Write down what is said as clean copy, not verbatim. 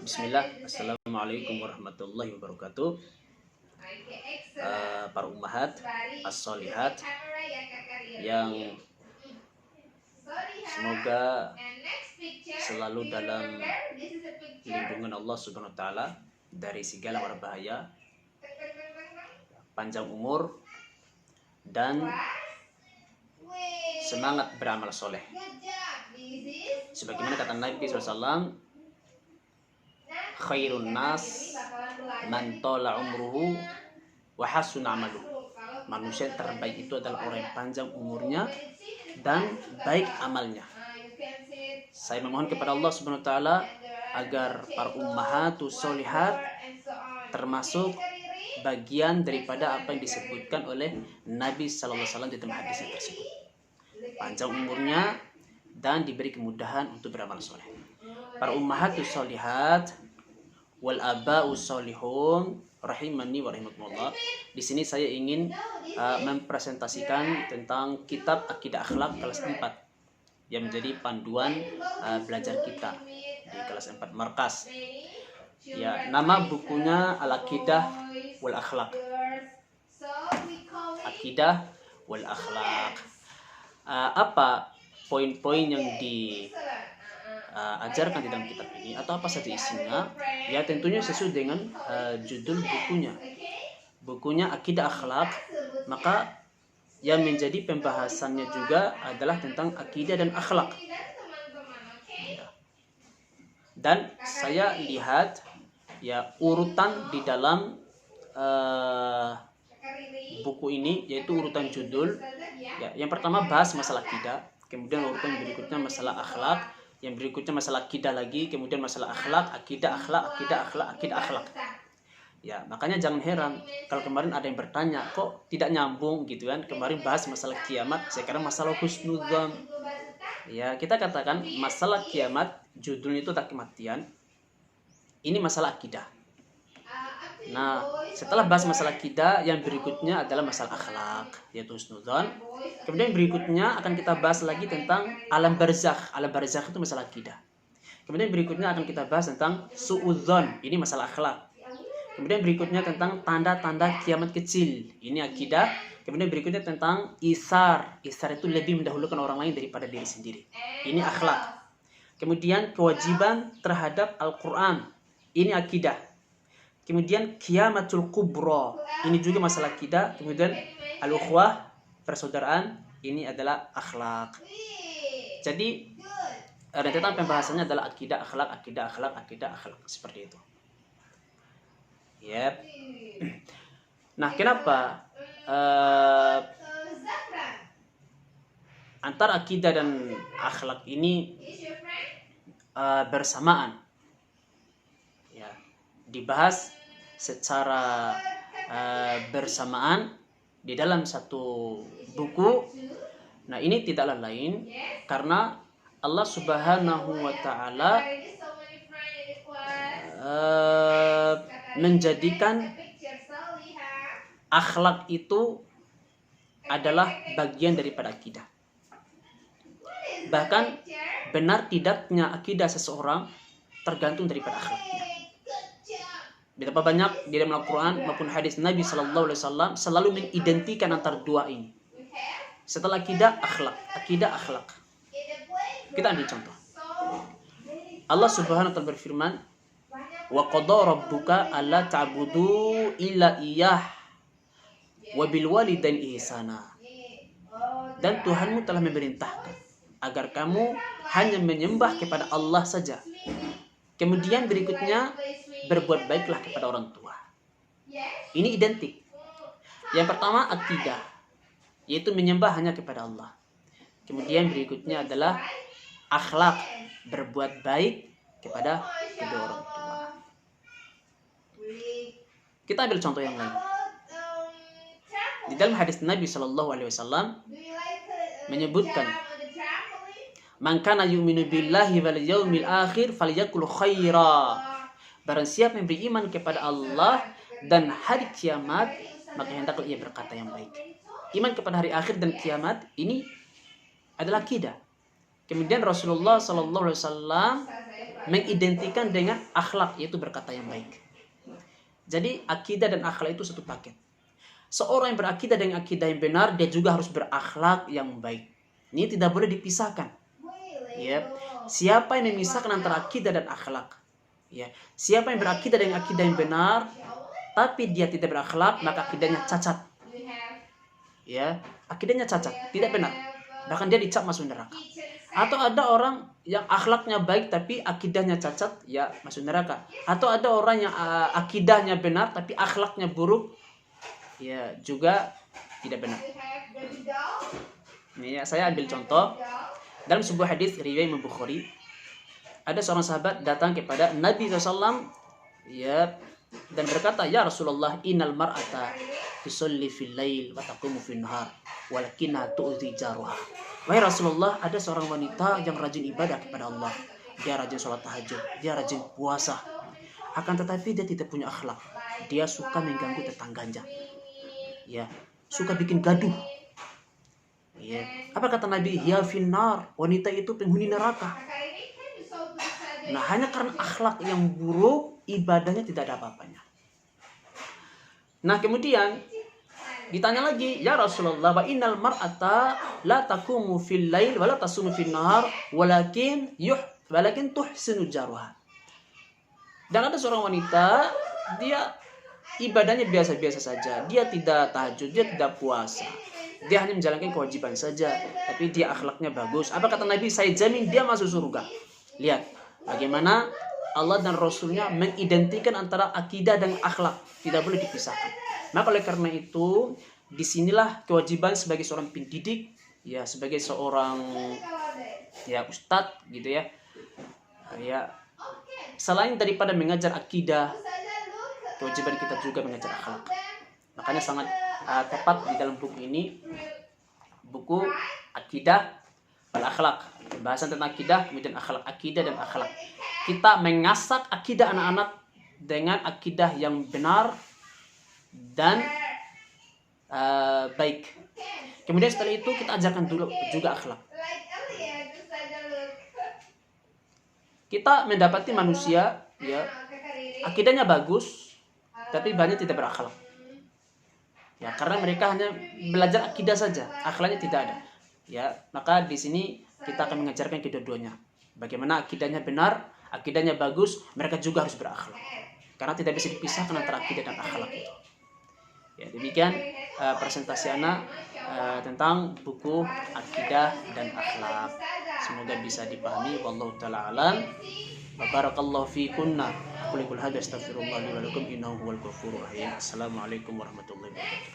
Bismillah, Assalamualaikum warahmatullahi wabarakatuh. Para ummahat as-solihat yang semoga selalu dalam lindungan Allah Subhanahu wa taala dari segala mara bahaya, panjang umur dan semangat beramal soleh. Sebagaimana kata Nabi SAW, khairun nas man tola umruhu wa hasuna amaluhu. Manusia terbaik itu adalah orang yang panjang umurnya dan baik amalnya. Saya memohon kepada Allah Subhanahu wa taala agar para ummahatus solihat termasuk bagian daripada apa yang disebutkan oleh Nabi sallallahu alaihi wasallam di dalam hadis tersebut. Panjang umurnya dan diberi kemudahan untuk beramal soleh. Para ummahatus solihat wal aba'us solihun rahimani wa rahimakumullah. Di sini saya ingin mempresentasikan tentang kitab Akidah Akhlak kelas 4 yang menjadi panduan belajar kita di kelas 4 Markas. Ya, nama bukunya Al-Aqidah wal Akhlak. Akidah wal Akhlak. Apa poin-poin yang diajarkan di dalam kitab ini atau apa saja isinya? Ya, tentunya sesuai dengan judul bukunya. Bukunya Akidah Akhlak, maka yang menjadi pembahasannya juga adalah tentang akidah dan akhlak. Dan saya lihat ya urutan di dalam buku ini, yaitu urutan judul. Ya, yang pertama bahas masalah akidah, kemudian urutan berikutnya masalah akhlak, yang berikutnya masalah akidah lagi, kemudian masalah akhlak, akidah, akhlak, akidah, akhlak, akidah, akhlak. Ya, makanya jangan heran kalau kemarin ada yang bertanya, kok tidak nyambung gitu kan? Kemarin bahas masalah kiamat, sekarang masalah husnudzon. Ya, kita katakan masalah kiamat, judulnya itu tak kematian. Ini masalah akidah. Nah, setelah bahas masalah akidah, yang berikutnya adalah masalah akhlak, yaitu husnudzon. Kemudian berikutnya akan kita bahas lagi tentang alam barzakh. Alam barzakh itu masalah akidah. Kemudian berikutnya akan kita bahas tentang suudzon. Ini masalah akhlak. Kemudian berikutnya tentang tanda-tanda kiamat kecil. Ini akidah. Kemudian berikutnya tentang isar. Isar itu lebih mendahulukan orang lain daripada diri sendiri. Ini akhlak. Kemudian kewajiban terhadap Al-Quran. Ini akidah. Kemudian kiamatul kubra. Ini juga masalah akidah. Kemudian al-ukhwah, persaudaraan. Ini adalah akhlak. Jadi rentetan pembahasannya adalah akidah, akhlak, akidah, akhlak, akidah, akhlak. Seperti itu. Yep. Nah, kenapa antara akidah dan akhlak ini bersamaan? Ya, dibahas secara bersamaan di dalam satu buku. Nah, ini tidaklah lain karena Allah Subhanahu wa taala menjadikan akhlak itu adalah bagian daripada akidah. Bahkan benar tidaknya akidah seseorang tergantung daripada akhlaknya. Betapa banyak di dalam Al-Quran maupun hadis Nabi SAW selalu mengidentikan antara dua ini. Setelah akidah, akhlak. Akidah, akhlak. Kita ambil contoh. Allah Subhanahu wa taala berfirman, wa qada rabbuka alla ta'budu illa iyyah wa bil walidaini ihsana. Dan Tuhanmu telah memerintahkan agar kamu hanya menyembah kepada Allah saja. Kemudian berikutnya berbuat baiklah kepada orang tua. Ini identik. Yang pertama akidah, yaitu menyembah hanya kepada Allah. Kemudian berikutnya adalah akhlak, berbuat baik kepada kedua orang tua. Kita ambil contoh yang lain. Di dalam hadis Nabi SAW menyebutkan, man kana yu'minu billahi wal yaumil akhir falyakul khaira. Barang siapa yang beriman kepada Allah dan hari kiamat, maka hendaklah ia berkata yang baik. Iman kepada hari akhir dan kiamat ini adalah akidah. Kemudian Rasulullah Sallallahu Alaihi Wasallam mengidentikan dengan akhlak, yaitu berkata yang baik. Jadi akidah dan akhlak itu satu paket. Seorang yang berakidah dengan akidah yang benar, dia juga harus berakhlak yang baik. Ini tidak boleh dipisahkan. Ya. Siapa yang memisahkan antara akidah dan akhlak? Ya. Siapa yang berakidah dengan akidah yang benar, tapi dia tidak berakhlak, maka akidahnya cacat. Ya, akidahnya cacat, tidak benar. Bahkan dia dicap masuk neraka. Atau ada orang yang akhlaknya baik tapi akidahnya cacat, ya masuk neraka. Atau ada orang yang akidahnya benar tapi akhlaknya buruk, ya juga tidak benar. Ini ya, saya ambil contoh dalam sebuah hadis riwayat Imam Bukhari. Ada seorang sahabat datang kepada Nabi SAW, ya, dan berkata, ya Rasulullah, innal mar'ata tusalli fil lail wa taqumu fin nahar walakinha tu'zi jaruha. Wahai Rasulullah, ada seorang wanita yang rajin ibadah kepada Allah. Dia rajin sholat tahajud, dia rajin puasa. Akan tetapi dia tidak punya akhlak. Dia suka mengganggu tetangganya. Ya, suka bikin gaduh. Ya. Apa kata Nabi? Ya finnar, wanita itu penghuni neraka. Nah, hanya karena akhlak yang buruk, ibadahnya tidak ada apa-apanya. Nah, kemudian ditanya lagi, ya Rasulullah, wa innal mar'ata la taqumu fil lail wa la tasumu fil nahar walakin tuhsinu jaruha. Dan ada seorang wanita, dia ibadahnya biasa-biasa saja. Dia tidak tahajud, dia tidak puasa. Dia hanya menjalankan kewajiban saja, tapi dia akhlaknya bagus. Apa kata Nabi? Saya jamin dia masuk surga. Lihat bagaimana Allah dan Rasulnya mengidentikan antara akidah dan akhlak, tidak boleh dipisahkan. Maka oleh karena itu, disinilah kewajiban sebagai seorang pendidik, ya sebagai seorang ya ustadz gitu ya. Ya, selain daripada mengajar akidah, kewajiban kita juga mengajar akhlak. Makanya sangat tepat di dalam buku ini, buku Akidah wal Akhlak. Pembahasan tentang akidah, kemudian akhlak, akidah dan akhlak. Kita mengasak akidah anak-anak dengan akidah yang benar dan baik. Kemudian setelah itu kita ajarkan dulu juga akhlak. Kita mendapati manusia, ya, akidahnya bagus, tapi banyak tidak berakhlak. Ya, karena mereka hanya belajar akidah saja, akhlaknya tidak ada. Ya, maka di sini kita akan mengajarkan kedua-duanya. Bagaimana akidahnya benar, akidahnya bagus, mereka juga harus berakhlak. Karena tidak bisa dipisahkan antara akidah dan akhlak itu. Ya, demikian presentasi Ana tentang buku Akidah dan Akhlak. Semoga bisa dipahami. Wallahu ta'ala alam. Wa barakallahu fikunna. Qul hadza astaghfirullah li wa lakum innahu huwal ghafurur rahim. Assalamualaikum warahmatullahi wabarakatuh.